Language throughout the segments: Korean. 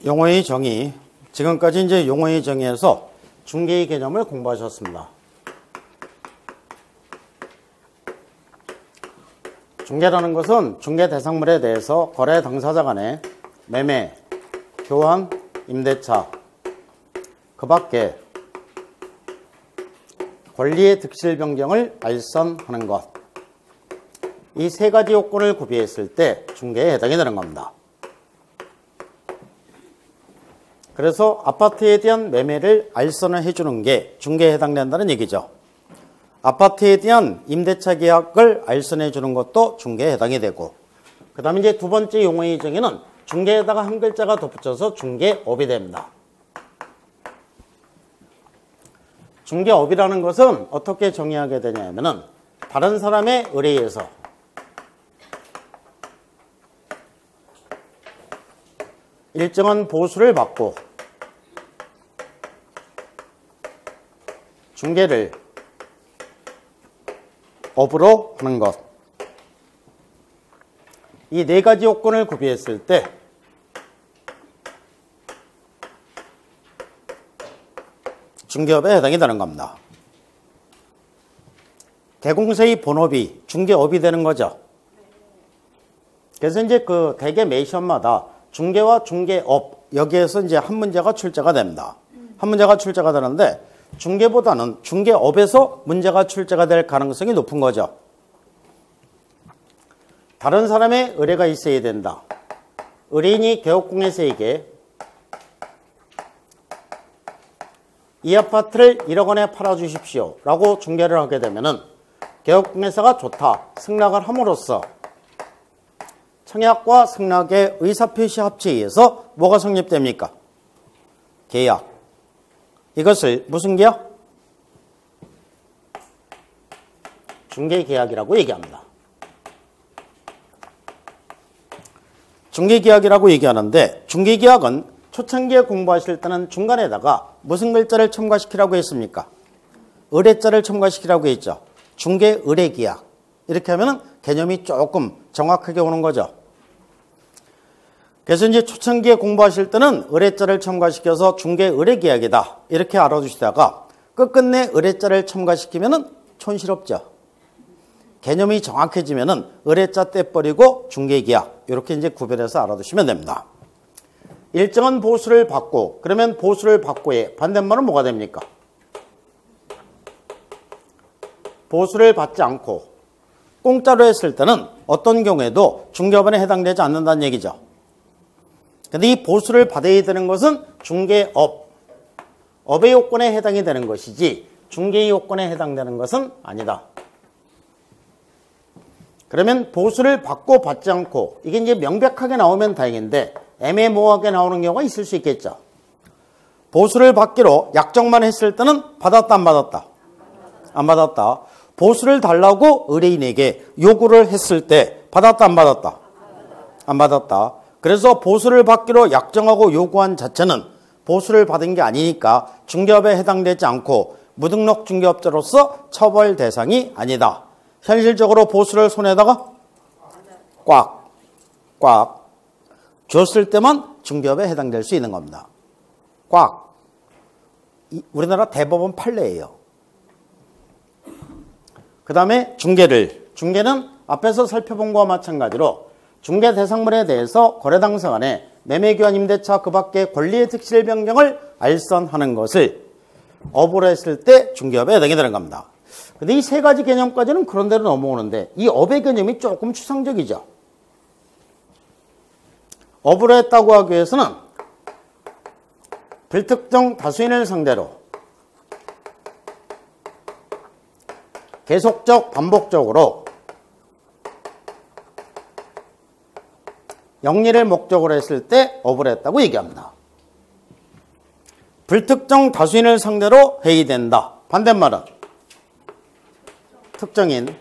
용어의 정의, 지금까지 이제 용어의 정의에서 중개의 개념을 공부하셨습니다. 중개라는 것은 중개 대상물에 대해서 거래 당사자 간의 매매, 교환, 임대차, 그 밖에 권리의 득실 변경을 알선하는 것. 이 세 가지 요건을 구비했을 때 중개에 해당이 되는 겁니다. 그래서 아파트에 대한 매매를 알선을 해주는 게 중개에 해당된다는 얘기죠. 아파트에 대한 임대차 계약을 알선해 주는 것도 중개에 해당이 되고, 그 다음에 이제 두 번째 용어의 정의는 중개에다가 한 글자가 덧붙여서 중개업이 됩니다. 중개업이라는 것은 어떻게 정의하게 되냐면은 다른 사람의 의뢰에서 일정한 보수를 받고 중개를 업으로 하는 것. 이 네 가지 요건을 구비했을 때 중개업에 해당이 되는 겁니다. 대공세의 본업이 중개업이 되는 거죠. 그래서 이제 그 대개 매 시험마다 중개와 중개업 여기에서 이제 한 문제가 출제가 됩니다. 한 문제가 출제가 되는데 중개보다는 중개업에서 문제가 출제가 될 가능성이 높은 거죠. 다른 사람의 의뢰가 있어야 된다. 의뢰인이 개업공예세에게 이 아파트를 1억 원에 팔아주십시오 라고 중개를 하게 되면은 개업공예사가 좋다 승낙을 함으로써 청약과 승낙의 의사표시 합치에 의해서 뭐가 성립됩니까? 계약. 이것을 무슨 계약? 중개계약이라고 얘기합니다. 중개계약이라고 얘기하는데 중개계약은 초창기에 공부하실 때는 중간에다가 무슨 글자를 첨가시키라고 했습니까? 의뢰자를 첨가시키라고 했죠. 중개의뢰계약. 이렇게 하면 개념이 조금 정확하게 오는 거죠. 그래서 이제 초창기에 공부하실 때는 의뢰자를 첨가시켜서 중개의뢰계약이다 이렇게 알아두시다가 끝끝내 의뢰자를 첨가시키면은 촌스럽죠. 개념이 정확해지면은 의뢰자 떼버리고 중개계약 이렇게 이제 구별해서 알아두시면 됩니다. 일정한 보수를 받고, 그러면 보수를 받고의 반대말은 뭐가 됩니까? 보수를 받지 않고 공짜로 했을 때는 어떤 경우에도 중개업에 해당되지 않는다는 얘기죠. 근데 이 보수를 받아야 되는 것은 중개업, 업의 요건에 해당이 되는 것이지 중개의 요건에 해당되는 것은 아니다. 그러면 보수를 받고 받지 않고 이게 이제 명백하게 나오면 다행인데 애매모호하게 나오는 경우가 있을 수 있겠죠. 보수를 받기로 약정만 했을 때는 받았다 안 받았다? 안 받았다. 보수를 달라고 의뢰인에게 요구를 했을 때 받았다 안 받았다? 안 받았다. 그래서 보수를 받기로 약정하고 요구한 자체는 보수를 받은 게 아니니까 중개업에 해당되지 않고 무등록 중개업자로서 처벌 대상이 아니다. 현실적으로 보수를 손에다가 꽉 줬을 때만 중개업에 해당될 수 있는 겁니다. 꽉. 우리나라 대법원 판례예요. 그 다음에 중개는 앞에서 살펴본 것과 마찬가지로 중개 대상물에 대해서 거래 당사 간에 매매, 교환, 임대차 그 밖에 권리의 득실 변경을 알선하는 것을 업으로 했을 때 중개업에 해당이 되는 겁니다. 근데 이 세 가지 개념까지는 그런 대로 넘어오는데 이 업의 개념이 조금 추상적이죠. 업으로 했다고 하기 위해서는 불특정 다수인을 상대로 계속적 반복적으로 영리를 목적으로 했을 때 업을 했다고 얘기합니다. 불특정 다수인을 상대로 회의된다. 반대말은 특정인.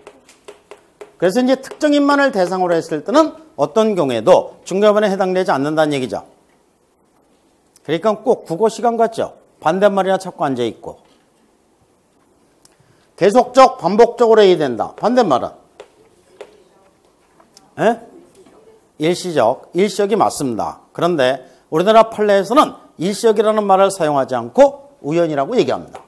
그래서 이제 특정인만을 대상으로 했을 때는 어떤 경우에도 중개업에 해당되지 않는다는 얘기죠. 그러니까 꼭 국어 시간 같죠. 반대말이나 찾고 앉아있고. 계속적 반복적으로 회의된다. 반대말은 일시적. 일시적이 맞습니다. 그런데 우리나라 판례에서는 일시적이라는 말을 사용하지 않고 우연이라고 얘기합니다.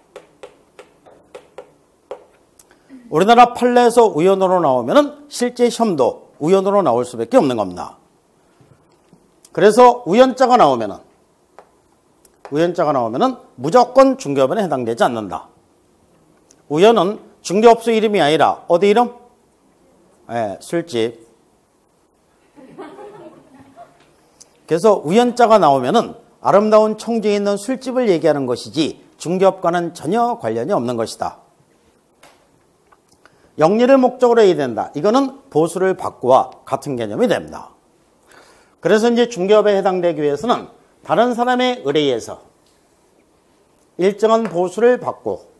우리나라 판례에서 우연으로 나오면 실제 시험도 우연으로 나올 수밖에 없는 겁니다. 그래서 우연자가 나오면은 무조건 중개업에 해당되지 않는다. 우연은 중개업소 이름이 아니라 어디 이름? 네, 술집. 그래서 우연자가 나오면은 아름다운 청주에 있는 술집을 얘기하는 것이지 중개업과는 전혀 관련이 없는 것이다. 영리를 목적으로 해야 된다. 이거는 보수를 받고와 같은 개념이 됩니다. 그래서 이제 중개업에 해당되기 위해서는 다른 사람의 의뢰에서 일정한 보수를 받고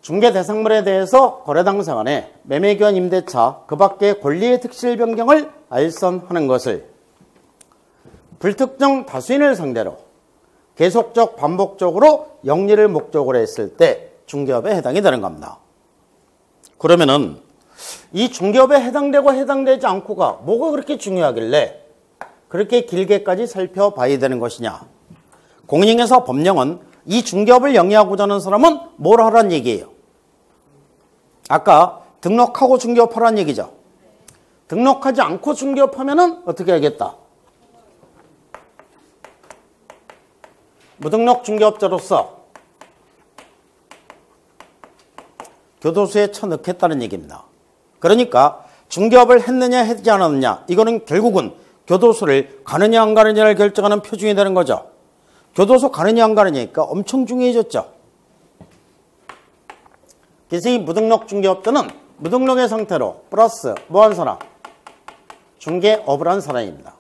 중개 대상물에 대해서 거래 당사 간에 매매기한 임대차 그 밖의 권리의 특실 변경을 알선하는 것을 불특정 다수인을 상대로 계속적 반복적으로 영리를 목적으로 했을 때 중개업에 해당이 되는 겁니다. 그러면은 이 중개업에 해당되고 해당되지 않고가 뭐가 그렇게 중요하길래 그렇게 길게까지 살펴봐야 되는 것이냐. 공인중개사 법령은 이 중개업을 영위하고자 하는 사람은 뭘 하라는 얘기예요? 아까 등록하고 중개업하라는 얘기죠. 등록하지 않고 중개업하면은 어떻게 하겠다? 무등록 중개업자로서 교도소에 쳐넣겠다는 얘기입니다. 그러니까 중개업을 했느냐 했지 않았느냐 이거는 결국은 교도소를 가느냐 안 가느냐를 결정하는 표준이 되는 거죠. 교도소 가느냐 안 가느냐니까 엄청 중요해졌죠. 그래서 이 무등록 중개업자는 무등록의 상태로 플러스 뭐한 사람? 중개업을 한 사람입니다.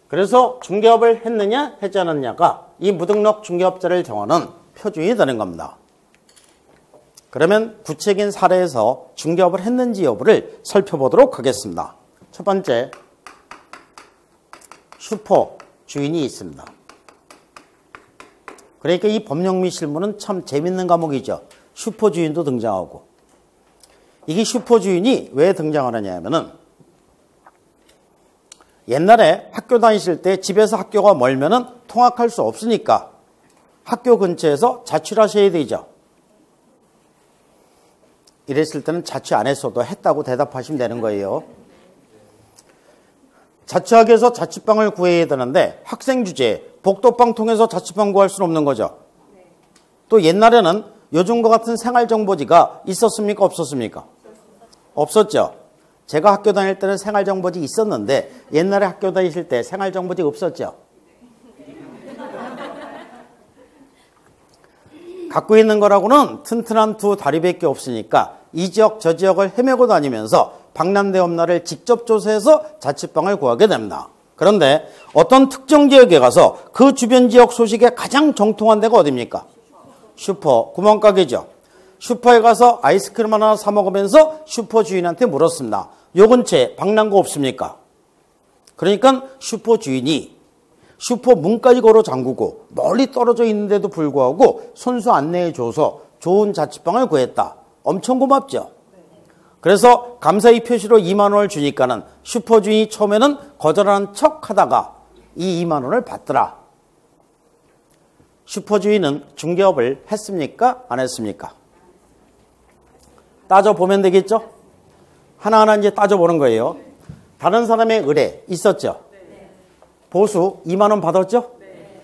그래서 중개업을 했느냐 했지 않았냐가 이 무등록 중개업자를 정하는 표준이 되는 겁니다. 그러면 구체적인 사례에서 중개업을 했는지 여부를 살펴보도록 하겠습니다. 첫 번째, 슈퍼 주인이 있습니다. 그러니까 이 법령 및 실무는 참 재밌는 과목이죠. 슈퍼 주인도 등장하고. 이게 슈퍼 주인이 왜 등장하느냐 하면은 옛날에 학교 다니실 때 집에서 학교가 멀면은 통학할 수 없으니까 학교 근처에서 자취를 하셔야 되죠. 이랬을 때는 자취 안 했어도 했다고 대답하시면 되는 거예요. 자취하기 위해서 자취방을 구해야 되는데 학생 주제에 복도방 통해서 자취방 구할 수는 없는 거죠. 또 옛날에는 요즘과 같은 생활정보지가 있었습니까? 없었습니까? 없었죠. 제가 학교 다닐 때는 생활정보지 있었는데 옛날에 학교 다니실 때 생활정보지 없었죠. 갖고 있는 거라고는 튼튼한 두 다리밖에 없으니까 이 지역 저 지역을 헤매고 다니면서 방남대 엄나를 직접 조사해서 자취방을 구하게 됩니다. 그런데 어떤 특정 지역에 가서 그 주변 지역 소식에 가장 정통한 데가 어디입니까? 슈퍼, 구멍가게죠. 슈퍼에 가서 아이스크림 하나 사 먹으면서 슈퍼 주인한테 물었습니다. 요 근처에 방랑구 없습니까? 그러니까 슈퍼 주인이 슈퍼 문까지 걸어 잠그고 멀리 떨어져 있는데도 불구하고 손수 안내해줘서 좋은 자취방을 구했다. 엄청 고맙죠. 그래서 감사의 표시로 2만 원을 주니까는 슈퍼 주인이 처음에는 거절하는 척 하다가 이 2만 원을 받더라. 슈퍼 주인은 중개업을 했습니까? 안 했습니까? 따져보면 되겠죠? 하나하나 이제 따져보는 거예요. 다른 사람의 의뢰 있었죠? 보수 2만 원 받았죠?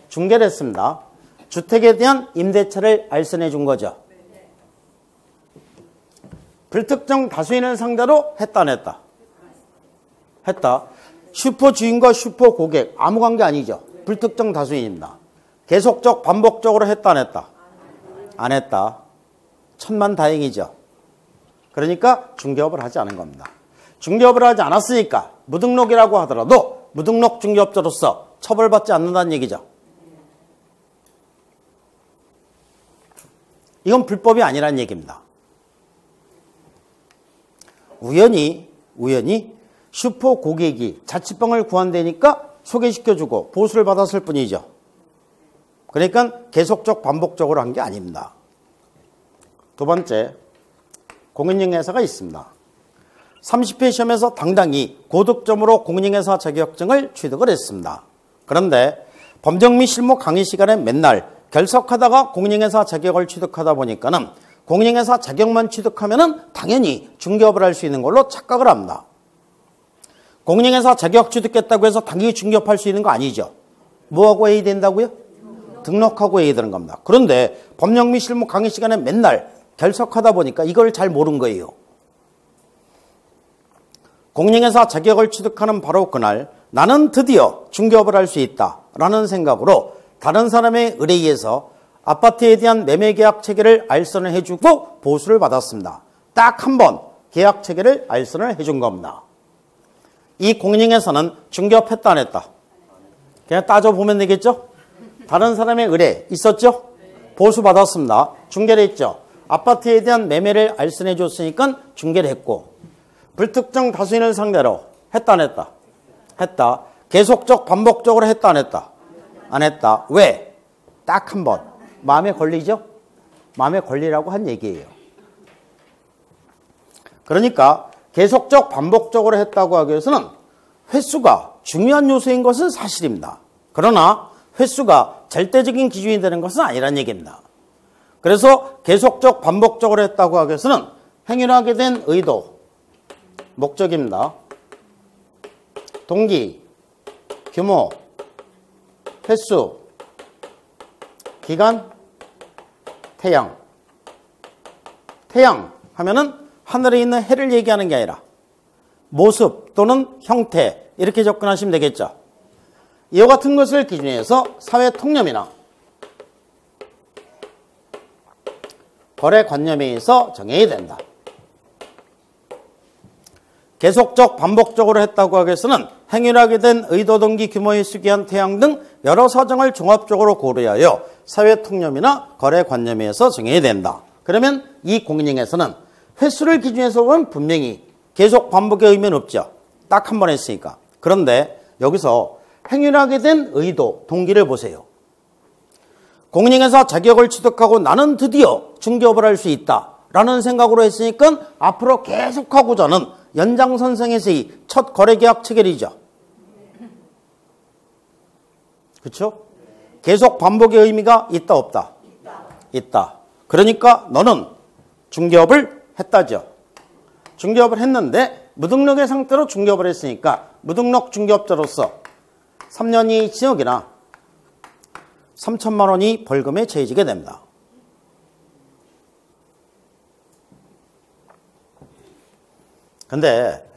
중개를 했습니다. 주택에 대한 임대차를 알선해 준 거죠. 불특정 다수인을 상대로 했다 안 했다? 했다. 슈퍼 주인과 슈퍼 고객 아무 관계 아니죠. 불특정 다수인입니다. 계속적 반복적으로 했다 안 했다? 안 했다. 천만다행이죠. 그러니까 중개업을 하지 않은 겁니다. 중개업을 하지 않았으니까 무등록이라고 하더라도 무등록 중개업자로서 처벌받지 않는다는 얘기죠. 이건 불법이 아니라는 얘기입니다. 우연히 슈퍼 고객이 자취방을 구한다니까 소개시켜주고 보수를 받았을 뿐이죠. 그러니까 계속적 반복적으로 한 게 아닙니다. 두 번째, 공인중개사가 있습니다. 30회 시험에서 당당히 고득점으로 공인중개사 자격증을 취득을 했습니다. 그런데 법정 및 실무 강의 시간에 맨날 결석하다가 공인중개사 자격을 취득하다 보니까는 공인중개사 자격만 취득하면은 당연히 중개업을 할 수 있는 걸로 착각을 합니다. 공인중개사 자격 취득했다고 해서 당연히 중개업할 수 있는 거 아니죠. 뭐하고 해야 된다고요? 등록하고 해야 되는 겁니다. 그런데 법령 및 실무 강의 시간에 맨날 결석하다 보니까 이걸 잘 모른 거예요. 공인중개사 자격을 취득하는 바로 그날 나는 드디어 중개업을 할 수 있다라는 생각으로 다른 사람의 의뢰에서 아파트에 대한 매매계약 체계를 알선을 해주고 보수를 받았습니다. 딱 한 번 계약 체계를 알선을 해준 겁니다. 이 공인중개사는 중개업했다 안 했다? 그냥 따져보면 되겠죠? 다른 사람의 의뢰 있었죠? 보수 받았습니다. 중개를 했죠. 아파트에 대한 매매를 알선해 줬으니까 중개를 했고 불특정 다수인을 상대로 했다 안 했다? 했다. 계속적 반복적으로 했다 안 했다? 안 했다. 왜? 딱 한 번. 마음에 걸리죠? 마음에 걸리라고 한 얘기예요. 그러니까 계속적 반복적으로 했다고 하기 위해서는 횟수가 중요한 요소인 것은 사실입니다. 그러나 횟수가 절대적인 기준이 되는 것은 아니란 얘기입니다. 그래서 계속적 반복적으로 했다고 하기 위해서는 행위를 하게 된 의도, 목적입니다. 동기, 규모, 횟수, 기간, 태양. 태양 하면은 하늘에 있는 해를 얘기하는 게 아니라 모습 또는 형태 이렇게 접근하시면 되겠죠. 이와 같은 것을 기준해서 사회 통념이나 거래 관념에 의해서 정해야 된다. 계속적 반복적으로 했다고 하기 위해서는 행위를 하게 된 의도, 동기, 규모, 횟수, 기한, 태양 등 여러 사정을 종합적으로 고려하여 사회 통념이나 거래 관념에 의해서 정해야 된다. 그러면 이 공인중개사는 횟수를 기준해서 보면 분명히 계속 반복의 의미는 없죠. 딱 한 번 했으니까. 그런데 여기서 행위를 하게 된 의도, 동기를 보세요. 공인중개사 자격을 취득하고 나는 드디어 중개업을 할 수 있다라는 생각으로 했으니까 앞으로 계속하고자는 연장선상에서의 첫 거래계약 체결이죠. 그렇죠? 계속 반복의 의미가 있다 없다? 있다. 그러니까 너는 중개업을 했다죠. 중개업을 했는데 무등록의 상태로 중개업을 했으니까 무등록 중개업자로서 3년 이하의 징역이나 3천만 원이 벌금에 처해지게 됩니다. 근데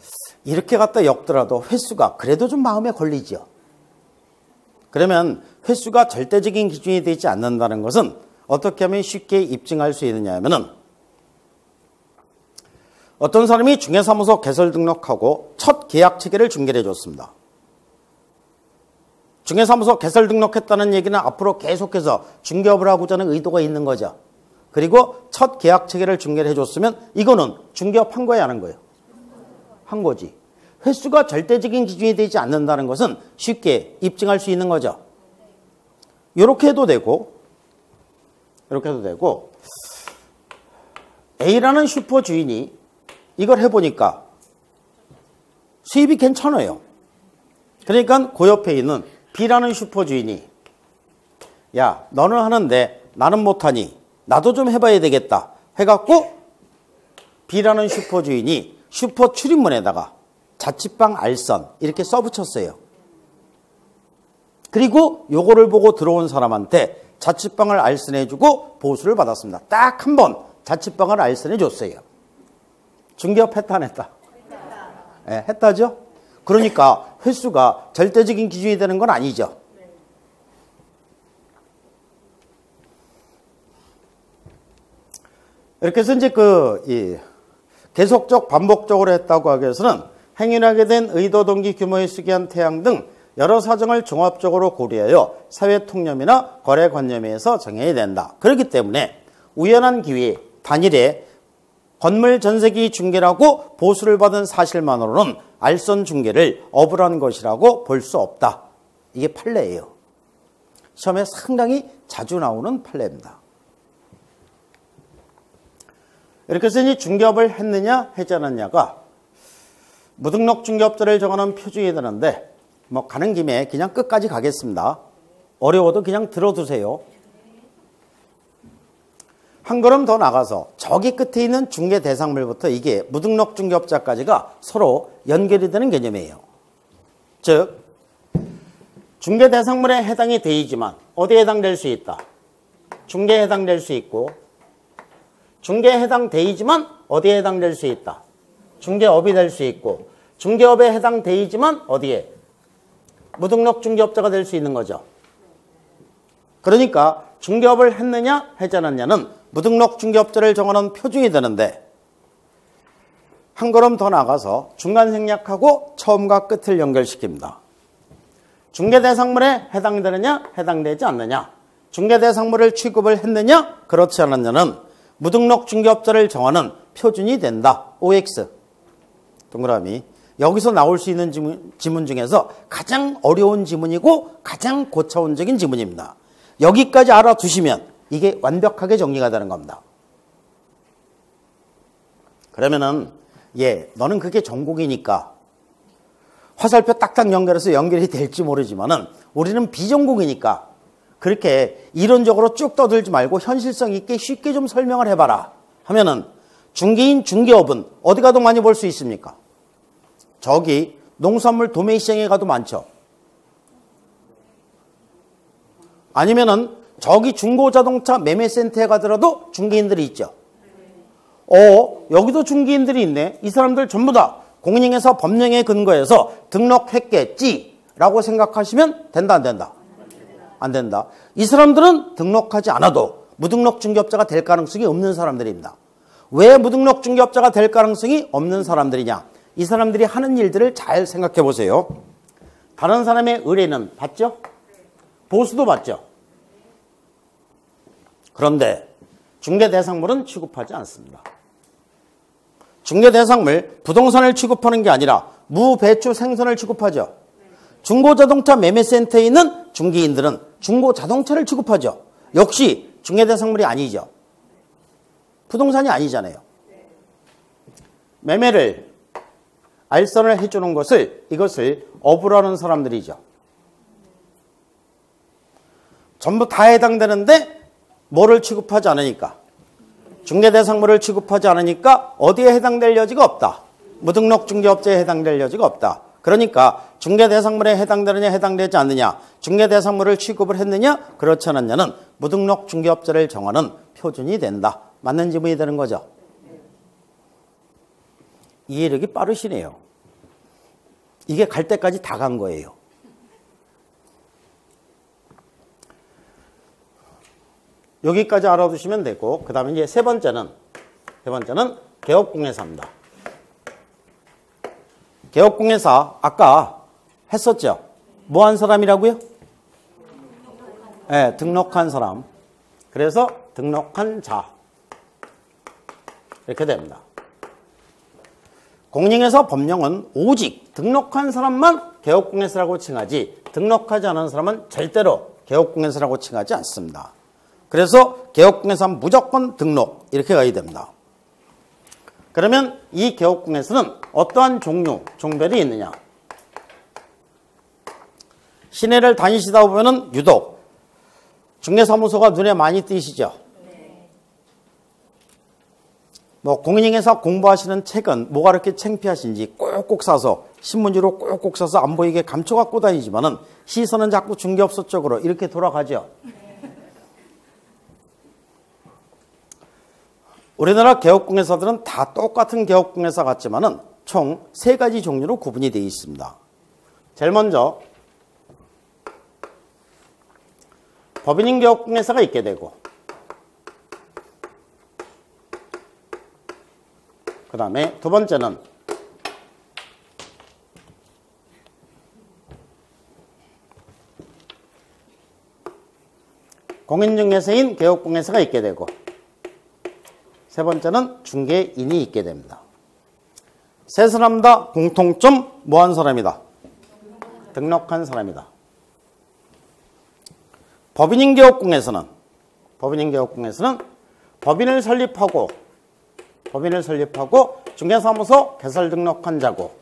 이렇게 갖다 엮더라도 횟수가 그래도 좀 마음에 걸리죠. 그러면 횟수가 절대적인 기준이 되지 않는다는 것은 어떻게 하면 쉽게 입증할 수 있느냐 하면은 어떤 사람이 중개사무소 개설 등록하고 첫 계약 체계를 중개를 해줬습니다. 중개사무소 개설 등록했다는 얘기는 앞으로 계속해서 중개업을 하고자 하는 의도가 있는 거죠. 그리고 첫 계약 체계를 중개를 해줬으면 이거는 중개업 한 거야 안 한 거예요? 한 거지. 횟수가 절대적인 기준이 되지 않는다는 것은 쉽게 입증할 수 있는 거죠. 이렇게 해도 되고 이렇게 해도 되고 A라는 슈퍼 주인이 이걸 해보니까 수입이 괜찮아요. 그러니까 그 옆에 있는 B라는 슈퍼 주인이 야 너는 하는데 나는 못하니 나도 좀 해봐야 되겠다 해갖고 B라는 슈퍼 주인이 슈퍼 출입문에다가 자취방 알선 이렇게 써붙였어요. 그리고 요거를 보고 들어온 사람한테 자취방을 알선해주고 보수를 받았습니다. 딱 한 번 자취방을 알선해줬어요. 중개업 했다 안 했다? 네, 했다죠? 그러니까 횟수가 절대적인 기준이 되는 건 아니죠. 이렇게 해서 이제 계속적 반복적으로 했다고 하기 위해서는 행위를 하게 된 의도, 동기, 규모, 횟수, 기한, 태양 등 여러 사정을 종합적으로 고려하여 사회 통념이나 거래 관념에 의해서 정해야 된다. 그렇기 때문에 우연한 기회에 단일에 건물 전세기 중개라고 보수를 받은 사실만으로는 알선 중개를 어불한 것이라고 볼 수 없다. 이게 판례예요. 시험에 상당히 자주 나오는 판례입니다. 이렇게 해서 이 중개업을 했느냐 하지 않았냐가 무등록 중개업자를 정하는 표준이 되는데 뭐 가는 김에 그냥 끝까지 가겠습니다. 어려워도 그냥 들어두세요. 한 걸음 더 나가서 저기 끝에 있는 중개 대상물부터 이게 무등록 중개업자까지가 서로 연결이 되는 개념이에요. 즉 중개 대상물에 해당이 되지만 어디에 해당될 수 있다? 중개에 해당될 수 있고 중개에 해당되지만 어디에 해당될 수 있다? 중개업이 될 수 있고 중개업에 해당되지만 어디에? 무등록 중개업자가 될 수 있는 거죠. 그러니까 중개업을 했느냐 하지 않았냐는 무등록 중개업자를 정하는 표준이 되는데 한 걸음 더 나가서 중간 생략하고 처음과 끝을 연결시킵니다. 중개 대상물에 해당되느냐 해당되지 않느냐 중개 대상물을 취급을 했느냐 그렇지 않았냐는 무등록 중개업자를 정하는 표준이 된다. OX 동그라미. 여기서 나올 수 있는 지문 중에서 가장 어려운 지문이고 가장 고차원적인 지문입니다. 여기까지 알아두시면 이게 완벽하게 정리가 되는 겁니다. 그러면은 너는 그게 전공이니까 화살표 딱딱 연결해서 연결이 될지 모르지만은 우리는 비전공이니까 그렇게 이론적으로 쭉 떠들지 말고 현실성 있게 쉽게 좀 설명을 해봐라 하면은 중개인 중개업은 어디 가도 많이 볼 수 있습니까? 저기 농산물 도매 시장에 가도 많죠. 아니면은 저기 중고자동차 매매센터에 가더라도 중개인들이 있죠. 여기도 중개인들이 있네. 이 사람들 전부 다 공인중개사 법령에 근거해서 등록했겠지라고 생각하시면 된다 안 된다? 안 된다. 이 사람들은 등록하지 않아도 무등록 중개업자가 될 가능성이 없는 사람들입니다. 왜 무등록 중개업자가 될 가능성이 없는 사람들이냐? 이 사람들이 하는 일들을 잘 생각해 보세요. 다른 사람의 의뢰는 받죠? 보수도 받죠? 그런데 중개 대상물은 취급하지 않습니다. 중개 대상물, 부동산을 취급하는 게 아니라 무배추 생선을 취급하죠. 중고자동차 매매센터에 있는 중개인들은 중고자동차를 취급하죠. 역시 중개 대상물이 아니죠. 부동산이 아니잖아요. 매매를 알선을 해주는 이것을 업으라는 사람들이죠. 전부 다 해당되는데 뭐를 취급하지 않으니까 중개대상물을 취급하지 않으니까 어디에 해당될 여지가 없다. 무등록 중개업자에 해당될 여지가 없다. 그러니까 중개대상물에 해당되느냐 해당되지 않느냐 중개대상물을 취급을 했느냐 그렇지 않았냐는 무등록 중개업자를 정하는 표준이 된다. 맞는 지문이 되는 거죠. 이해력이 빠르시네요. 이게 갈 때까지 다 간 거예요. 여기까지 알아두시면 되고 그 다음에 이제 세 번째는 개업공개사입니다. 개업공개사 아까 했었죠. 뭐 한 사람이라고요? 네, 등록한 사람. 그래서 등록한 자 이렇게 됩니다. 공인중개사 법령은 오직 등록한 사람만 개업공개사라고 칭하지 등록하지 않은 사람은 절대로 개업공개사라고 칭하지 않습니다. 그래서 개업공개사는 무조건 등록 이렇게 가야 됩니다. 그러면 이 개업공개사는 어떠한 종별이 있느냐? 시내를 다니시다 보면은 유독 중개사무소가 눈에 많이 띄시죠? 뭐 공인중개사 공부하시는 책은 뭐가 그렇게 창피하신지 꼭꼭 사서 신문지로 꼭꼭 사서 안 보이게 감춰 갖고 다니지만은 시선은 자꾸 중개업소 쪽으로 이렇게 돌아가죠. 우리나라 개업공개사들은 다 똑같은 개업공개사 같지만은 총 3가지 종류로 구분이 되어 있습니다. 제일 먼저 법인인 개업공개사가 있게 되고 그 다음에 두 번째는 공인중개사인 개업공개사가 있게 되고 세 번째는 중개인이 있게 됩니다. 세 사람 다 공통점 뭐한 사람이다? 등록한 사람이다. 법인인 개업공개사는 법인을 설립하고 법인을 설립하고 중개사무소 개설 등록한 자고.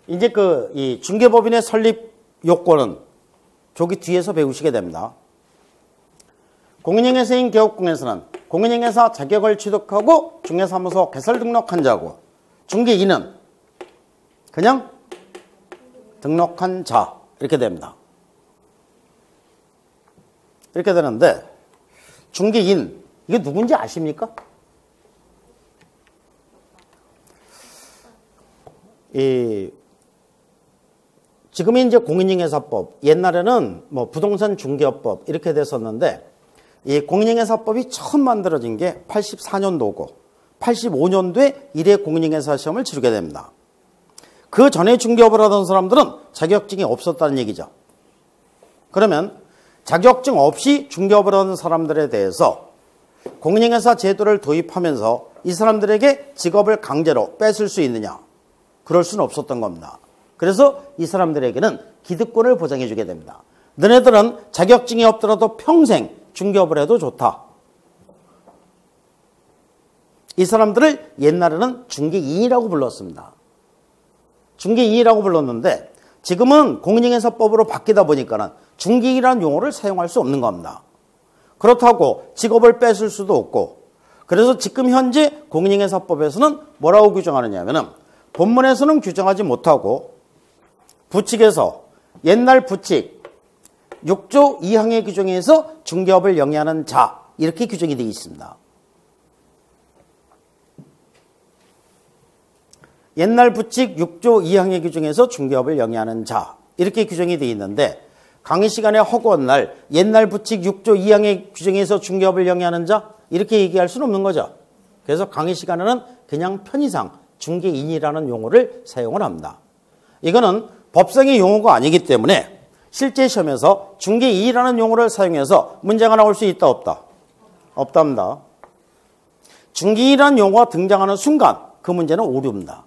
이제 이 중개법인의 설립 요건은 저기 뒤에서 배우시게 됩니다. 공인중개사인 개업공에서는 공인중개사 자격을 취득하고 중개사무소 개설 등록한 자고, 중개인은 그냥 등록한 자 이렇게 됩니다. 이렇게 되는데 중개인 이게 누군지 아십니까? 지금이 이제 공인중개사법, 옛날에는 뭐 부동산 중개업법 이렇게 됐었는데 이 공인중개사법이 처음 만들어진 게 84년도고 85년도에 1회 공인중개사 시험을 치르게 됩니다. 그 전에 중개업을 하던 사람들은 자격증이 없었다는 얘기죠. 그러면 자격증 없이 중개업을 하는 사람들에 대해서 공인중개사 제도를 도입하면서 이 사람들에게 직업을 강제로 뺏을 수 있느냐? 그럴 수는 없었던 겁니다. 그래서 이 사람들에게는 기득권을 보장해 주게 됩니다. 너네들은 자격증이 없더라도 평생 중개업을 해도 좋다. 이 사람들을 옛날에는 중개인이라고 불렀습니다. 중개인이라고 불렀는데 지금은 공인중개사법으로 바뀌다 보니까는 중개인이라는 용어를 사용할 수 없는 겁니다. 그렇다고 직업을 뺏을 수도 없고, 그래서 지금 현재 공인중개사법에서는 뭐라고 규정하느냐면은 본문에서는 규정하지 못하고 부칙에서 옛날 부칙 6조 2항의 규정에서 중개업을 영위하는 자 이렇게 규정이 되어 있습니다. 옛날 부칙 6조 2항의 규정에서 중개업을 영위하는 자 이렇게 규정이 되어 있는데 강의 시간에 허구한 날 옛날 부칙 6조 2항의 규정에서 중개업을 영위하는 자 이렇게 얘기할 수는 없는 거죠. 그래서 강의 시간에는 그냥 편의상 중개인이라는 용어를 사용을 합니다. 이거는 법상의 용어가 아니기 때문에 실제 시험에서 중개인이라는 용어를 사용해서 문제가 나올 수 있다 없다? 없답니다. 중개인이라는 용어가 등장하는 순간 그 문제는 오류입니다.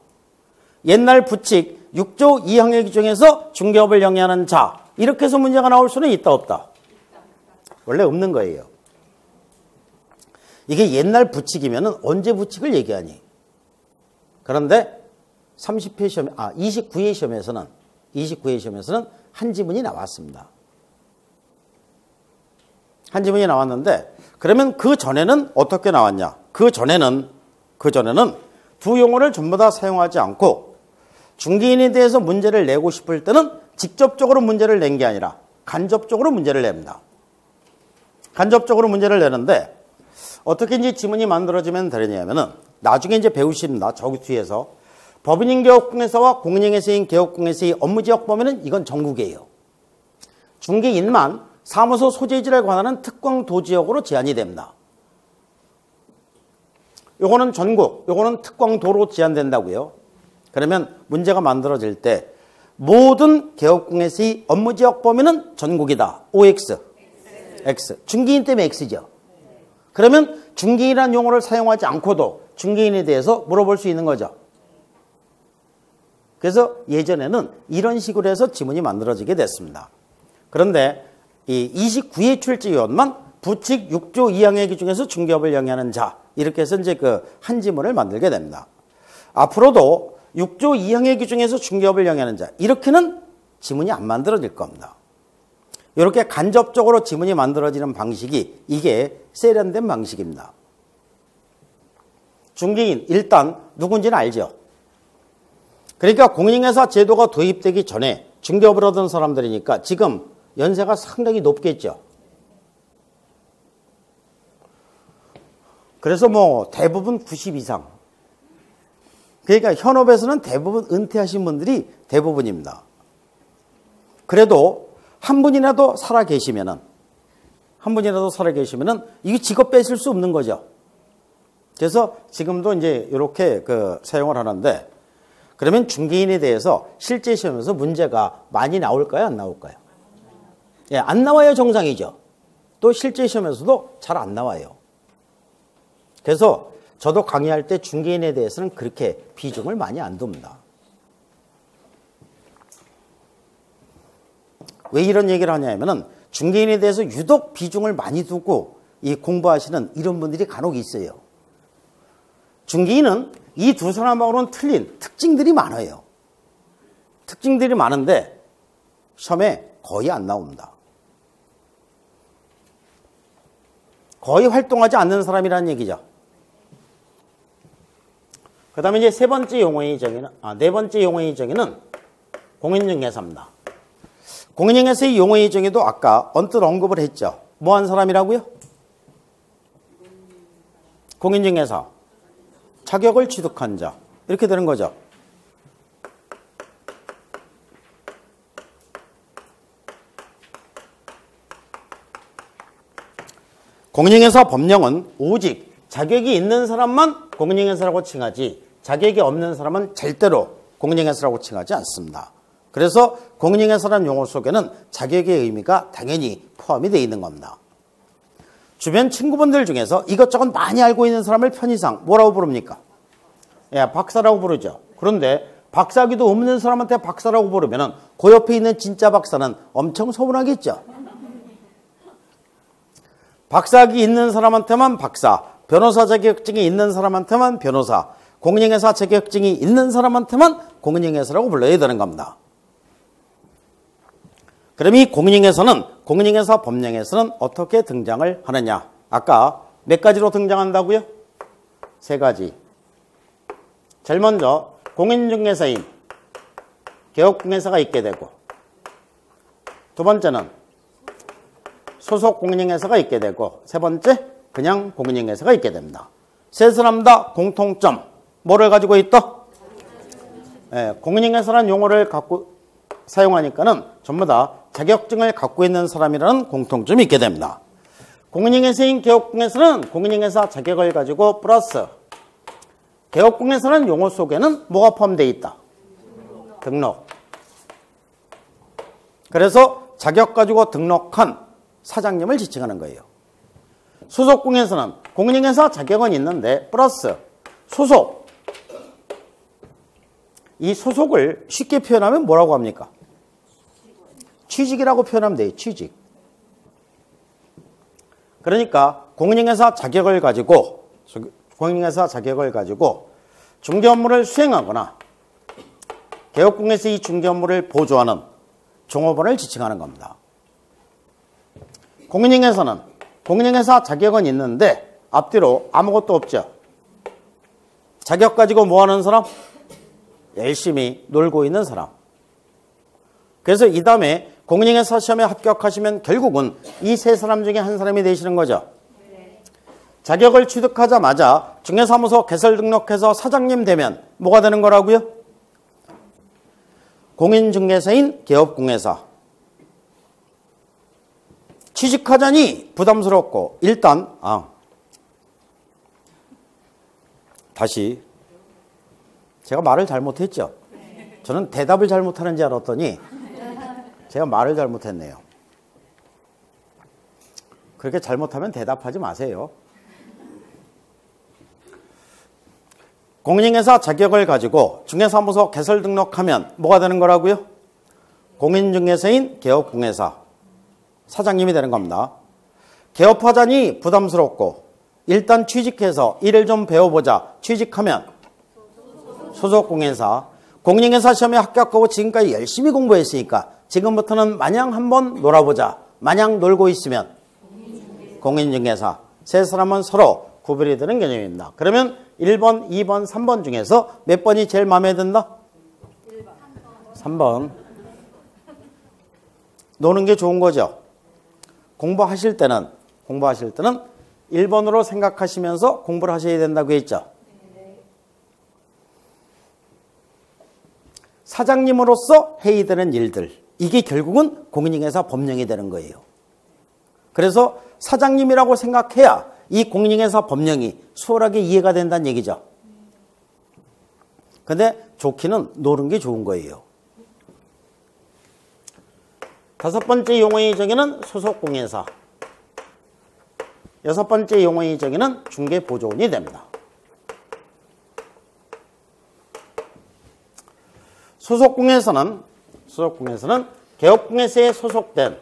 옛날 부칙 6조 2항의 규정에서 중개업을 영위하는 자 이렇게 해서 문제가 나올 수는 있다 없다? 원래 없는 거예요. 이게 옛날 부칙이면 언제 부칙을 얘기하니? 그런데 30회 시험, 29회 시험에서는 한 지문이 나왔습니다. 한 지문이 나왔는데 그러면 그 전에는 어떻게 나왔냐? 그 전에는 두 용어를 전부 다 사용하지 않고 중개인에 대해서 문제를 내고 싶을 때는 직접적으로 문제를 낸 게 아니라 간접적으로 문제를 냅니다. 간접적으로 문제를 내는데 어떻게 이제 지문이 만들어지면 되느냐면은 나중에 이제 배우십니다. 저기 뒤에서 법인인 개업공개사와 공인중개사인 개업공개사의 업무지역 범위는 이건 전국이에요. 중개인만 사무소 소재지를 관하는 특정 도지역으로 제한이 됩니다. 요거는 전국, 요거는 특정도로 제한된다고요. 그러면 문제가 만들어질 때 모든 개업공개사의 업무지역 범위는 전국이다. OX, X. 중개인 때문에 X죠. 그러면 중개인이라는 용어를 사용하지 않고도 중개인에 대해서 물어볼 수 있는 거죠. 그래서 예전에는 이런 식으로 해서 지문이 만들어지게 됐습니다. 그런데 이 29회 출제위원만 부칙 6조 2항의 규정에서 중개업을 영위하는 자 이렇게 해서 이제 그 한 지문을 만들게 됩니다. 앞으로도 6조 2항의 규정에서 중개업을 영위하는 자 이렇게는 지문이 안 만들어질 겁니다. 이렇게 간접적으로 지문이 만들어지는 방식이 이게 세련된 방식입니다. 중개인 일단 누군지는 알죠. 그러니까 공인중개사 제도가 도입되기 전에 중개업을 하던 사람들이니까 지금 연세가 상당히 높겠죠. 그래서 뭐 대부분 90 이상. 그러니까 현업에서는 대부분 은퇴하신 분들이 대부분입니다. 그래도 한 분이라도 살아 계시면은 이게 직업 뺏을 수 없는 거죠. 그래서 지금도 이제 이렇게 사용을 하는데 그러면 중개인에 대해서 실제 시험에서 문제가 많이 나올까요? 안 나올까요? 예, 안 나와야 정상이죠. 또 실제 시험에서도 잘 안 나와요. 그래서 저도 강의할 때 중개인에 대해서는 그렇게 비중을 많이 안 둡니다. 왜 이런 얘기를 하냐면은 중개인에 대해서 유독 비중을 많이 두고 이 공부하시는 이런 분들이 간혹 있어요. 중개인은 이 두 사람하고는 틀린 특징들이 많아요. 특징들이 많은데 시험에 거의 안 나옵니다. 거의 활동하지 않는 사람이라는 얘기죠. 그 다음에 이제 네 번째 용어의 정의는 공인중개사입니다. 공인중개사의 용어의 정의도 아까 언뜻 언급을 했죠. 뭐 한 사람이라고요? 공인중개사. 자격을 취득한 자. 이렇게 되는 거죠. 공인중개사 법령은 오직 자격이 있는 사람만 공인중개사라고 칭하지 자격이 없는 사람은 절대로 공인중개사라고 칭하지 않습니다. 그래서 공인중개사라는 용어 속에는 자격의 의미가 당연히 포함이 되어 있는 겁니다. 주변 친구분들 중에서 이것저것 많이 알고 있는 사람을 편의상 뭐라고 부릅니까? 예, 박사라고 부르죠. 그런데 박사기도 없는 사람한테 박사라고 부르면 그 옆에 있는 진짜 박사는 엄청 서운하겠죠. 박사학위 있는 사람한테만 박사, 변호사 자격증이 있는 사람한테만 변호사, 공인중개사 자격증이 있는 사람한테만 공인중개사라고 불러야 되는 겁니다. 그럼 이 공인중개사 법령에서는 어떻게 등장을 하느냐? 아까 몇 가지로 등장한다고요? 세 가지. 제일 먼저 공인중개사인 개업공인중개사가 있게 되고, 두 번째는 소속 공인중개사가 있게 되고, 세 번째 그냥 공인중개사가 있게 됩니다. 세 사람 다 공통점 뭐를 가지고 있다? 공인중개사라는 용어를 갖고 사용하니까는 전부 다 자격증을 갖고 있는 사람이라는 공통점이 있게 됩니다. 공인중개사인 개업공인중개사는 공인중개사 자격을 가지고 플러스 개업공인중개사라는 용어 속에는 뭐가 포함되어 있다? 등록. 그래서 자격 가지고 등록한 사장님을 지칭하는 거예요. 소속공인중개사는 공인중개사 자격은 있는데 플러스 소속. 이 소속을 쉽게 표현하면 뭐라고 합니까? 취직이라고 표현하면 돼요. 취직. 그러니까 공인중개사 자격을 가지고 중개 업무를 수행하거나 개업공인에서 이 중개 업무를 보조하는 종업원을 지칭하는 겁니다. 공인중개사는 공인중개사 자격은 있는데 앞뒤로 아무것도 없죠. 자격 가지고 뭐 하는 사람? 열심히 놀고 있는 사람. 그래서 이 다음에 공인중개사 시험에 합격하시면 결국은 이 세 사람 중에 한 사람이 되시는 거죠. 자격을 취득하자마자 중개사무소 개설 등록해서 사장님 되면 뭐가 되는 거라고요? 공인중개사인 개업공인중개사. 취직하자니 부담스럽고 일단 다시 제가 말을 잘못했죠. 저는 대답을 잘못하는 줄 알았더니 제가 말을 잘못했네요. 그렇게 잘못하면 대답하지 마세요. 공인중개사 자격을 가지고 중개사무소 개설 등록하면 뭐가 되는 거라고요? 공인중개사인 개업공인중개사. 사장님이 되는 겁니다. 개업하자니 부담스럽고 일단 취직해서 일을 좀 배워보자. 취직하면 소속공인중개사. 공인중개사 시험에 합격하고 지금까지 열심히 공부했으니까 지금부터는 마냥 한번 놀아보자. 마냥 놀고 있으면 공인중개사. 세 사람은 서로 구별이 되는 개념입니다. 그러면 1번, 2번, 3번 중에서 몇 번이 제일 마음에 든다? 3번. 노는 게 좋은 거죠. 공부하실 때는 1번으로 생각하시면서 공부를 하셔야 된다고 했죠. 사장님으로서 해야 되는 일들, 이게 결국은 공인중개사 법령이 되는 거예요. 그래서 사장님이라고 생각해야 이 공인중개사 법령이 수월하게 이해가 된다는 얘기죠. 근데 좋기는 노는 게 좋은 거예요. 다섯 번째 용어의 정의는 소속공인중개사. 여섯 번째 용어의 정의는 중개보조원이 됩니다. 소속공인중개사는 개업공인중개사에 소속된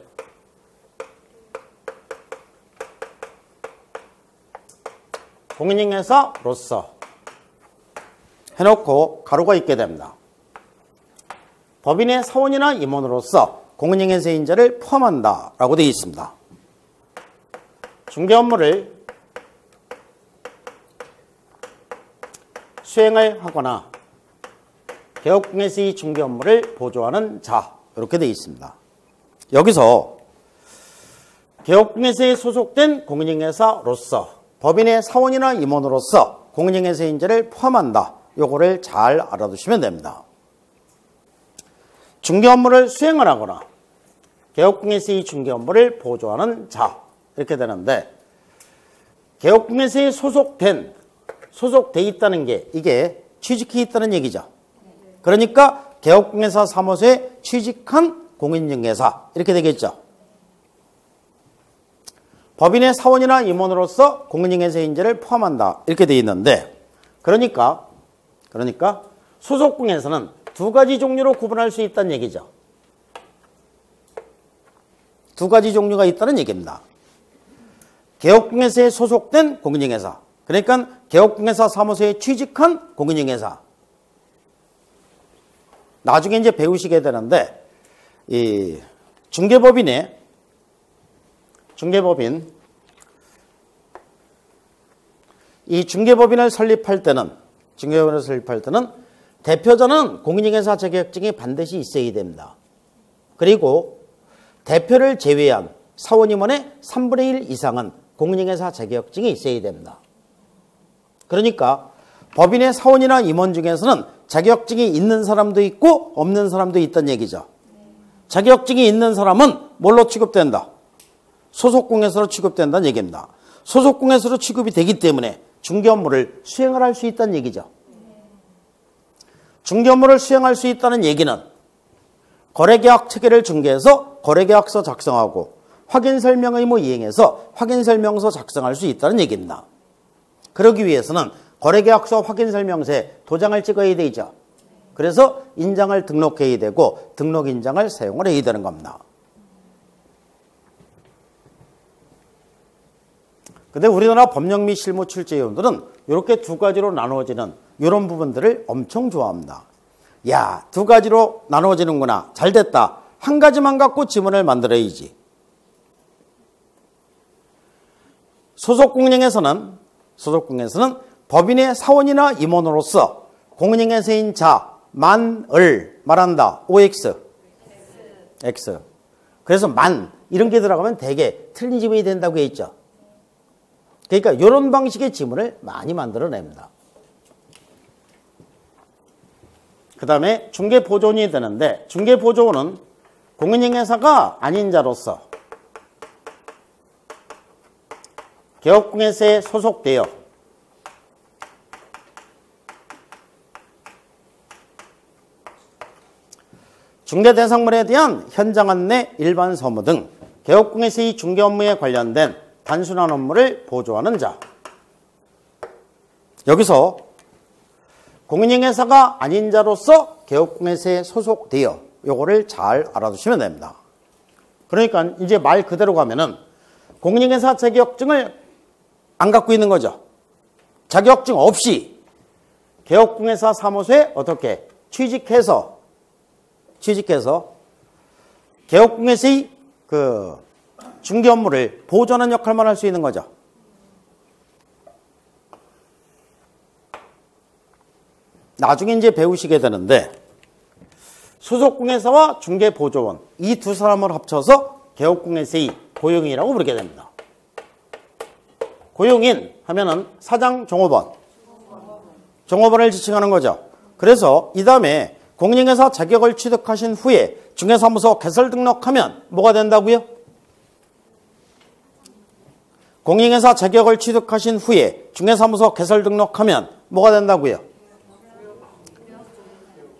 공인중개사로서 해놓고 가로가 있게 됩니다. 법인의 사원이나 임원으로서 공인중개사의 인자를 포함한다 라고 되어 있습니다. 중개 업무를 수행을 하거나 개업공예의 중개 업무를 보조하는 자, 이렇게 되어 있습니다. 여기서 개업공예에 소속된 공인중개사로서 법인의 사원이나 임원으로서 공인중개사의 인자를 포함한다. 요거를 잘 알아두시면 됩니다. 중개 업무를 수행을 하거나 개업공예의 중개 업무를 보조하는 자, 이렇게 되는데, 개업공예에 소속돼 있다는 게 이게 취직해 있다는 얘기죠. 그러니까 개업공예사 사무소에 취직한 공인중개사, 이렇게 되겠죠. 법인의 사원이나 임원으로서 공인중개사의 인자를 포함한다, 이렇게 되어 있는데, 그러니까 소속공예사는 두 가지 종류로 구분할 수 있다는 얘기죠. 두 가지 종류가 있다는 얘기입니다. 개업공예사에 소속된 공인중개사, 그러니까 개업공예사 사무소에 취직한 공인중개사. 나중에 이제 배우시게 되는데, 이 중개법인 이 중개법인을 설립할 때는 대표자는 공인중개사 자격증이 반드시 있어야 됩니다. 그리고 대표를 제외한 사원임원의 3분의 1 이상은 공인중개사 자격증이 있어야 됩니다. 그러니까 법인의 사원이나 임원 중에서는 자격증이 있는 사람도 있고 없는 사람도 있다는 얘기죠. 자격증이 있는 사람은 뭘로 취급된다? 소속공예사로 취급된다는 얘기입니다. 소속공예사로 취급이 되기 때문에 중개 업무를 수행을 할 수 있다는 얘기죠. 중개 업무를 수행할 수 있다는 얘기는 거래계약 체계를 중개해서 거래계약서 작성하고 확인설명 의무 이행해서 확인설명서 작성할 수 있다는 얘기입니다. 그러기 위해서는 거래계약서 확인설명서에 도장을 찍어야 되죠. 그래서 인장을 등록해야 되고 등록인장을 사용을 해야 되는 겁니다. 근데 우리나라 법령 및 실무 출제위원들은 이렇게 두 가지로 나누어지는 이런 부분들을 엄청 좋아합니다. 야, 두 가지로 나누어지는구나. 잘 됐다. 한 가지만 갖고 지문을 만들어야지. 소속공인에서는 법인의 사원이나 임원으로서 공인중개사인 자만을 말한다. OX. X. 그래서 만 이런 게 들어가면 되게 틀린 지문이 된다고 했죠. 그러니까 이런 방식의 지문을 많이 만들어냅니다. 그 다음에 중개보조원이 되는데, 중개보조원은 공인중개사가 아닌 자로서 개업공예사에 소속되어 중개대상물에 대한 현장 안내, 일반 서무 등 개업공예사의 중개 업무에 관련된 단순한 업무를 보조하는 자. 여기서 공인중개사가 아닌 자로서 개업공예사에 소속되어 요거를 잘 알아두시면 됩니다. 그러니까 이제 말 그대로 가면은 공인중개사 자격증을 안 갖고 있는 거죠. 자격증 없이 개업공예사 사무소에 어떻게 취직해서 개업공예사의 그 중개 업무를 보조하는 역할만 할 수 있는 거죠. 나중에 이제 배우시게 되는데, 소속공예사와 중개보조원 이 두 사람을 합쳐서 개업공예사의 고용인이라고 부르게 됩니다. 고용인 하면은 사장, 종업원을 지칭하는 거죠. 그래서 이 다음에 공인중개사 자격을 취득하신 후에 중개사무소 개설 등록하면 뭐가 된다고요? 공인중개사 자격을 취득하신 후에 중개사무소 개설 등록하면 뭐가 된다고요?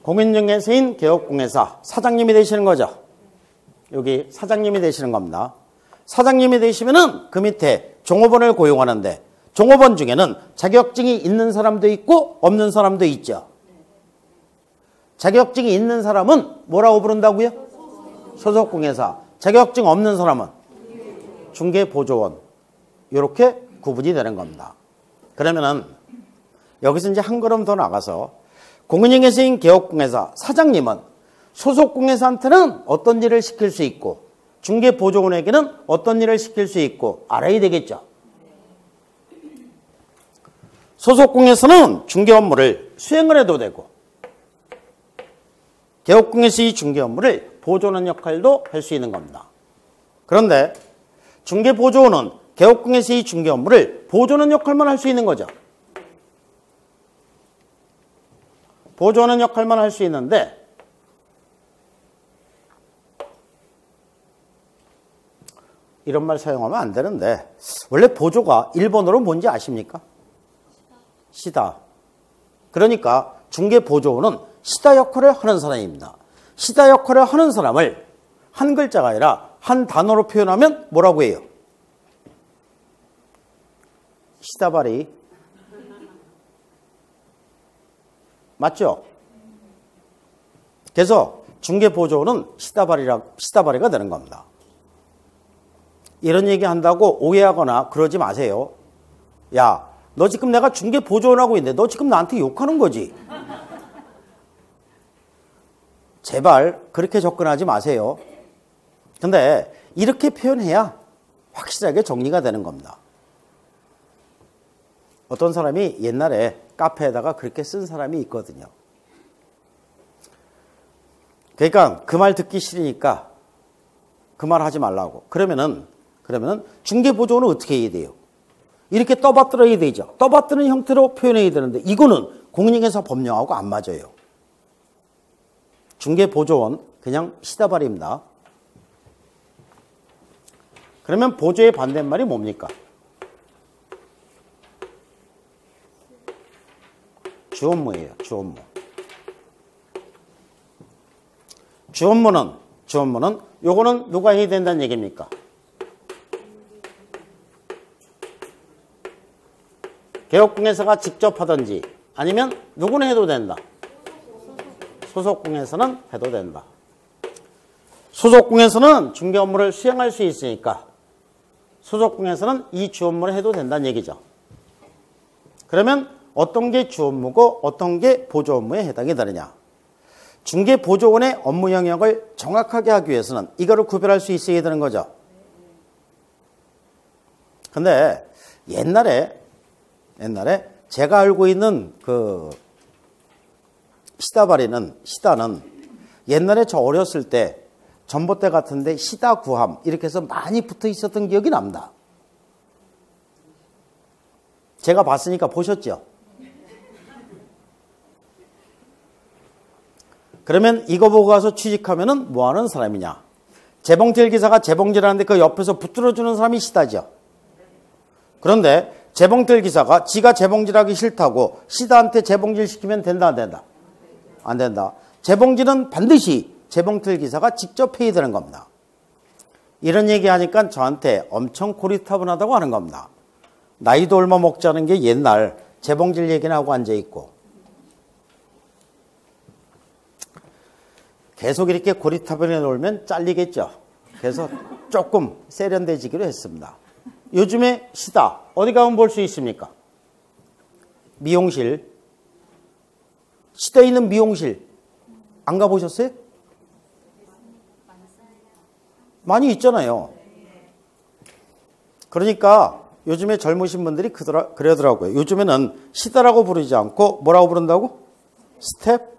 공인중개사인 개업공예사 사장님이 되시는 거죠. 여기 사장님이 되시는 겁니다. 사장님이 되시면은 그 밑에 종업원을 고용하는데, 종업원 중에는 자격증이 있는 사람도 있고 없는 사람도 있죠. 자격증이 있는 사람은 뭐라고 부른다고요? 소속공예사. 자격증 없는 사람은 중개보조원. 이렇게 구분이 되는 겁니다. 그러면은 여기서 이제 한 걸음 더 나가서 공인중개사인 개업공예사 사장님은 소속 공예사한테는 어떤 일을 시킬 수 있고 중개보조원에게는 어떤 일을 시킬 수 있고 알아야 되겠죠. 소속 공예사는 중개 업무를 수행을 해도 되고 개업공예사의 중개 업무를 보조하는 역할도 할 수 있는 겁니다. 그런데 중개보조원은 개업공예사의 중개 업무를 보조하는 역할만 할 수 있는 거죠. 보조하는 역할만 할 수 있는데 이런 말 사용하면 안 되는데 원래 보조가 일본어로 뭔지 아십니까? 시다. 그러니까 중개보조원은 시다 역할을 하는 사람입니다. 시다 역할을 하는 사람을 한 글자가 아니라 한 단어로 표현하면 뭐라고 해요? 시다바리. 맞죠? 그래서 중개보조원은 시다바리가 되는 겁니다. 이런 얘기 한다고 오해하거나 그러지 마세요. 야, 너 지금 내가 중개보조원하고 있는데 너 지금 나한테 욕하는 거지? 제발 그렇게 접근하지 마세요. 근데 이렇게 표현해야 확실하게 정리가 되는 겁니다. 어떤 사람이 옛날에 카페에다가 그렇게 쓴 사람이 있거든요. 그러니까 그 말 듣기 싫으니까 그 말 하지 말라고. 그러면은 중개보조원은 어떻게 해야 돼요? 이렇게 떠받들어야 되죠. 떠받드는 형태로 표현해야 되는데 이거는 공인중개사 법령하고 안 맞아요. 중개보조원 그냥 시다발입니다. 그러면 보조의 반대말이 뭡니까? 주업무예요. 주업무. 주업무는 요거는 누가 해야 된다는 얘기입니까? 개업공예사가 직접 하든지 아니면 누구는 해도 된다. 소속공예사는 해도 된다. 소속공예사는 중개 업무를 수행할 수 있으니까 소속공예사는 이 주업무를 해도 된다는 얘기죠. 그러면 어떤 게 주업무고 어떤 게 보조업무에 해당이 되느냐. 중개보조원의 업무 영역을 정확하게 하기 위해서는 이거를 구별할 수 있어야 되는 거죠. 근데 옛날에 제가 알고 있는 그 시다는 옛날에 저 어렸을 때 전봇대 같은데 시다 구함 이렇게 해서 많이 붙어 있었던 기억이 납니다. 제가 봤으니까 보셨죠? 그러면 이거 보고 가서 취직하면은 뭐 하는 사람이냐? 재봉질 기사가 재봉질 하는데 그 옆에서 붙들어주는 사람이 시다죠. 그런데 재봉질 기사가 지가 재봉질하기 싫다고 시다한테 재봉질 시키면 된다 안 된다? 안 된다. 재봉질은 반드시 재봉틀 기사가 직접 해야 되는 겁니다. 이런 얘기하니까 저한테 엄청 고리타분하다고 하는 겁니다. 나이도 얼마 먹지 않은 게 옛날 재봉질 얘기나 하고 앉아있고 계속 이렇게 고리타분해 놀면 잘리겠죠. 그래서 조금 세련되지기로 했습니다. 요즘에 시다 어디 가면 볼 수 있습니까? 미용실. 시대에 있는 미용실 안 가보셨어요? 많이 있잖아요. 그러니까 요즘에 젊으신 분들이 그러더라고요. 요즘에는 시다라고 부르지 않고 뭐라고 부른다고? 스텝?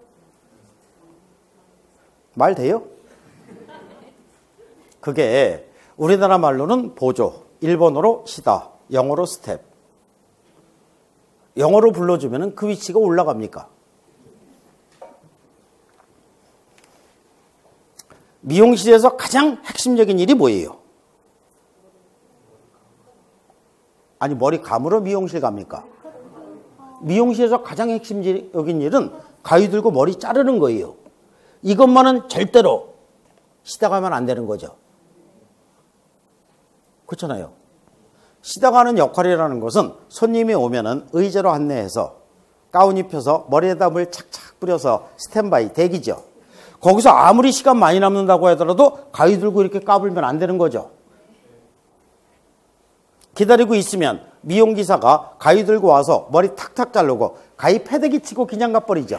말 돼요? 그게 우리나라 말로는 보조, 일본어로 시다, 영어로 스텝. 영어로 불러주면 그 위치가 올라갑니까? 미용실에서 가장 핵심적인 일이 뭐예요? 아니 머리 감으러 미용실 갑니까? 미용실에서 가장 핵심적인 일은 가위 들고 머리 자르는 거예요. 이것만은 절대로 시다가면 안 되는 거죠. 그렇잖아요. 시다가 하는 역할이라는 것은 손님이 오면은 의자로 안내해서 가운 입혀서 머리에다 물 착착 뿌려서 스탠바이 대기죠. 거기서 아무리 시간 많이 남는다고 하더라도 가위 들고 이렇게 까불면 안 되는 거죠. 기다리고 있으면 미용기사가 가위 들고 와서 머리 탁탁 자르고 가위 패대기 치고 그냥 가버리죠.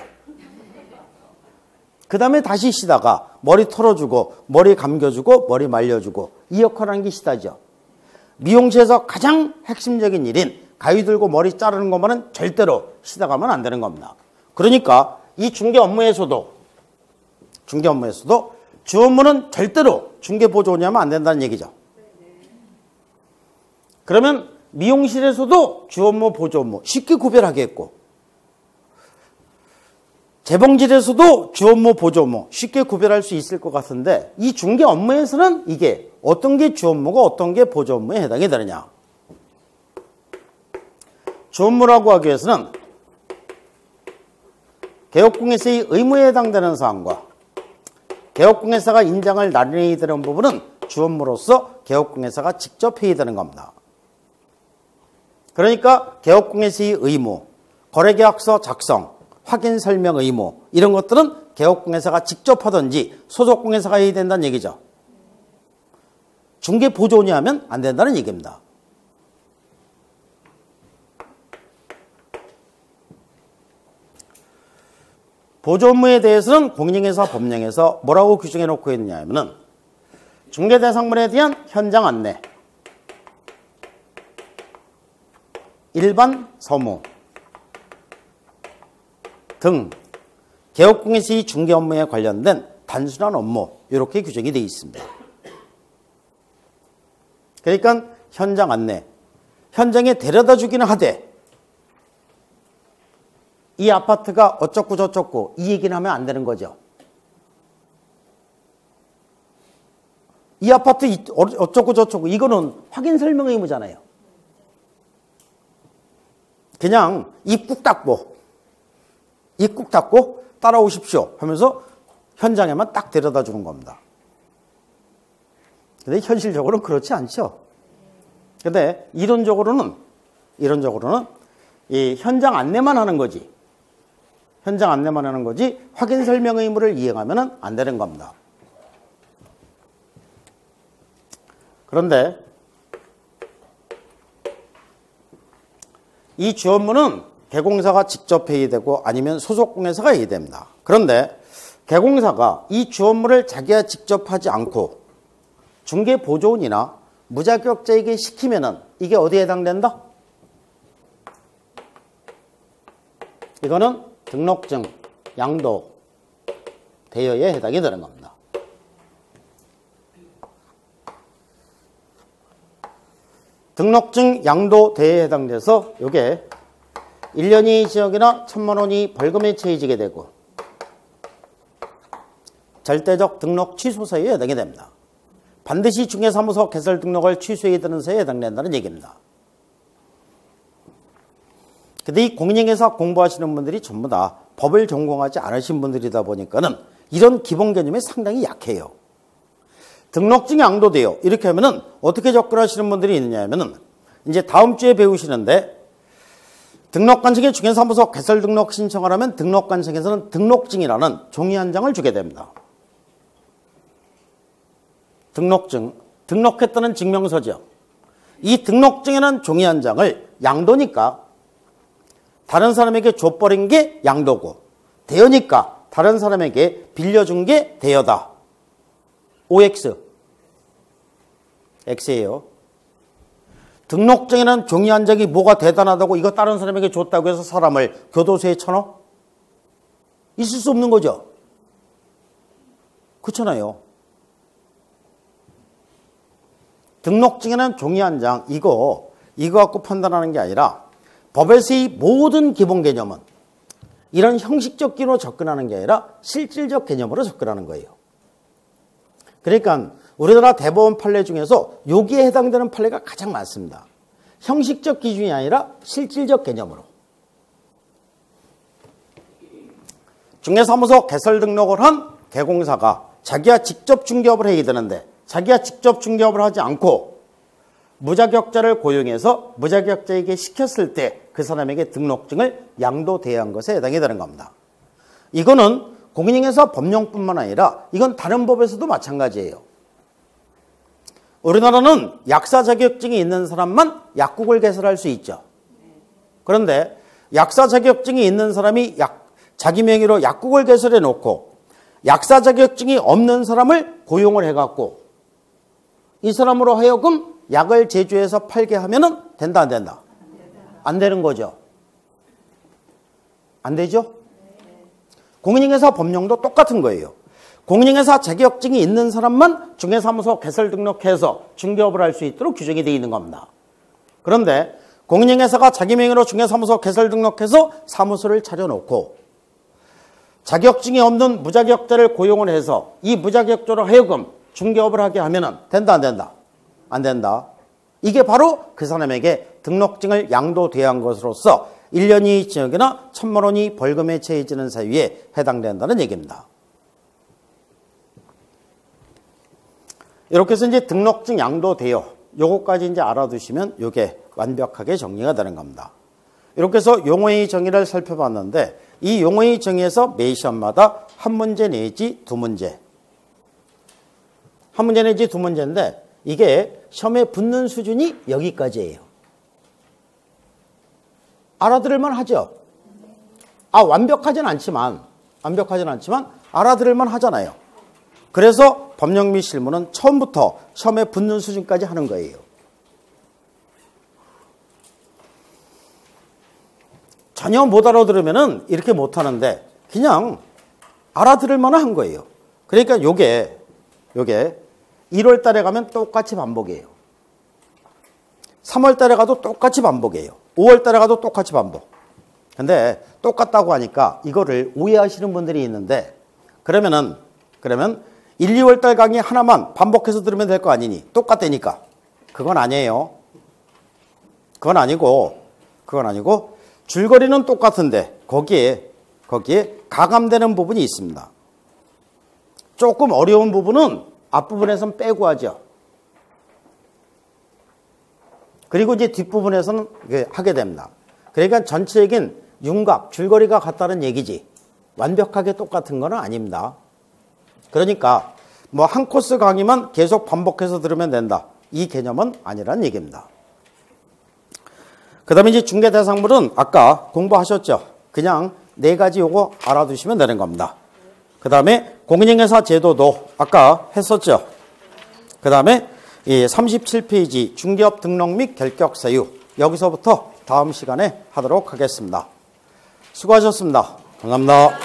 그 다음에 다시 시다가 머리 털어주고 머리 감겨주고 머리 말려주고 이 역할을 하는 게 시다죠. 미용실에서 가장 핵심적인 일인 가위 들고 머리 자르는 것만은 절대로 시다가면 안 되는 겁니다. 그러니까 이 중개 업무에서도 주 업무는 절대로 중개 보조원이 하면 안 된다는 얘기죠. 그러면 미용실에서도 주 업무 보조 업무 쉽게 구별하겠고, 재봉질에서도 주 업무 보조 업무 쉽게 구별할 수 있을 것 같은데, 이 중개 업무에서는 이게 어떤 게 주 업무고 어떤 게 보조 업무에 해당이 되느냐. 주 업무라고 하기 위해서는 개업공예서의 의무에 해당되는 사항과 개업공예사가 인장을 나중에 되는 부분은 주 업무로서 개업공예사가 직접 회의되는 겁니다. 그러니까 개업공예서의 의무, 거래계약서 작성, 확인 설명 의무 이런 것들은 개업공예사가 직접 하든지 소속공예사가 해야 된다는 얘기죠. 중개 보조원이 하면 안 된다는 얘기입니다. 보조 업무에 대해서는 공인중개사 법령에서 뭐라고 규정해 놓고 있느냐면은 중개 대상물에 대한 현장 안내, 일반 서무 등 개업공예서의 중개 업무에 관련된 단순한 업무 이렇게 규정이 되어 있습니다. 그러니까 현장 안내, 현장에 데려다 주기는 하되 이 아파트가 어쩌고 저쩌고 이 얘기는 하면 안 되는 거죠. 이 아파트 어쩌고 저쩌고 이거는 확인 설명 의무잖아요. 그냥 입 꾹 닫고 따라오십시오 하면서 현장에만 딱 데려다 주는 겁니다. 근데 현실적으로는 그렇지 않죠. 근데 이론적으로는 이 현장 안내만 하는 거지. 현장 안내만 하는 거지 확인 설명 의무를 이행하면 안 되는 겁니다. 그런데 이 주 업무는 개공사가 직접 회의되고 아니면 소속공예사가 회의됩니다. 그런데 개공사가 이 주 업무를 자기가 직접 하지 않고 중개 보조원이나 무자격자에게 시키면은 이게 어디에 해당된다? 이거는 등록증, 양도, 대여에 해당이 되는 겁니다. 등록증, 양도, 대여에 해당돼서 이게 1년 이하 징역이나 1,000만 원이 벌금에 처해지게 되고 절대적 등록 취소 사유에 해당이 됩니다. 반드시 중개사무소 개설 등록을 취소해야 되는 사유에 해당된다는 얘기입니다. 근데 이 공인중개사 공부하시는 분들이 전부 다 법을 전공하지 않으신 분들이다 보니까는 이런 기본 개념이 상당히 약해요. 등록증 양도돼요. 이렇게 하면은 어떻게 접근하시는 분들이 있느냐 하면은 이제 다음 주에 배우시는데 등록관청에 중개사무소 개설 등록 신청을 하면 등록관청에서는 등록증이라는 종이 한 장을 주게 됩니다. 등록증, 등록했다는 증명서죠. 이 등록증이라는 종이 한 장을 양도니까 다른 사람에게 줘버린 게 양도고 대여니까 다른 사람에게 빌려준 게 대여다. OX. X예요. 등록증이라는 종이 한 장이 뭐가 대단하다고 이거 다른 사람에게 줬다고 해서 사람을 교도소에 쳐넣어? 있을 수 없는 거죠. 그렇잖아요. 등록증이라는 종이 한 장 이거 갖고 판단하는 게 아니라 법에서의 모든 기본 개념은 이런 형식적 기로 접근하는 게 아니라 실질적 개념으로 접근하는 거예요. 그러니까 우리나라 대법원 판례 중에서 여기에 해당되는 판례가 가장 많습니다. 형식적 기준이 아니라 실질적 개념으로. 중개사무소 개설 등록을 한 개공사가 자기가 직접 중개업을 해야 되는데 자기가 직접 중개업을 하지 않고 무자격자를 고용해서 무자격자에게 시켰을 때 그 사람에게 등록증을 양도대여한 것에 해당이 되는 겁니다. 이거는 공인중개사 법령뿐만 아니라 이건 다른 법에서도 마찬가지예요. 우리나라는 약사 자격증이 있는 사람만 약국을 개설할 수 있죠. 그런데 약사 자격증이 있는 사람이 자기 명의로 약국을 개설해 놓고 약사 자격증이 없는 사람을 고용을 해갖고 이 사람으로 하여금 약을 제조해서 팔게 하면은 된다, 안 된다? 안 되는 거죠. 안 되죠? 공인중개사 법령도 똑같은 거예요. 공인중개사 자격증이 있는 사람만 중개사무소 개설 등록해서 중개업을 할 수 있도록 규정이 되어 있는 겁니다. 그런데 공인중개사가 자기 명의로 중개사무소 개설 등록해서 사무소를 차려놓고 자격증이 없는 무자격자를 고용을 해서 이 무자격자로 하여금 중개업을 하게 하면 된다, 안 된다? 안 된다. 이게 바로 그 사람에게 등록증을 양도대여한 것으로서 1년 이하 징역이나 1,000만 원 이하 벌금에 처해지는 사유에 해당된다는 얘기입니다. 이렇게 해서 이제 등록증 양도대여 요거까지 이제 알아두시면 요게 완벽하게 정리가 되는 겁니다. 이렇게 해서 용어의 정의를 살펴봤는데 이 용어의 정의에서 매 시험마다 한 문제 내지 두 문제. 한 문제 내지 두 문제인데 이게 시험에 붙는 수준이 여기까지예요. 알아들을만 하죠. 완벽하진 않지만 알아들을만 하잖아요. 그래서 법령 및 실무는 처음부터 시험에 붙는 수준까지 하는 거예요. 전혀 못 알아들으면은 이렇게 못 하는데 그냥 알아들을만 한 거예요. 그러니까 요게 1월 달에 가면 똑같이 반복이에요. 3월 달에 가도 똑같이 반복이에요. 5월 달에 가도 똑같이 반복. 근데 똑같다고 하니까 이거를 오해하시는 분들이 있는데 그러면 1, 2월 달 강의 하나만 반복해서 들으면 될 거 아니니 똑같다니까. 그건 아니에요. 그건 아니고 줄거리는 똑같은데 거기에 가감되는 부분이 있습니다. 조금 어려운 부분은 앞부분에서는 빼고 하죠. 그리고 이제 뒷부분에서는 하게 됩니다. 그러니까 전체적인 윤곽, 줄거리가 같다는 얘기지 완벽하게 똑같은 건 아닙니다. 그러니까 뭐 한 코스 강의만 계속 반복해서 들으면 된다. 이 개념은 아니라는 얘기입니다. 그 다음에 이제 중개대상물은 아까 공부하셨죠? 그냥 4가지 요거 알아두시면 되는 겁니다. 그 다음에 공인중개사 제도도 아까 했었죠? 그 다음에 이 37페이지 중개업 등록 및 결격 사유 여기서부터 다음 시간에 하도록 하겠습니다. 수고하셨습니다. 감사합니다.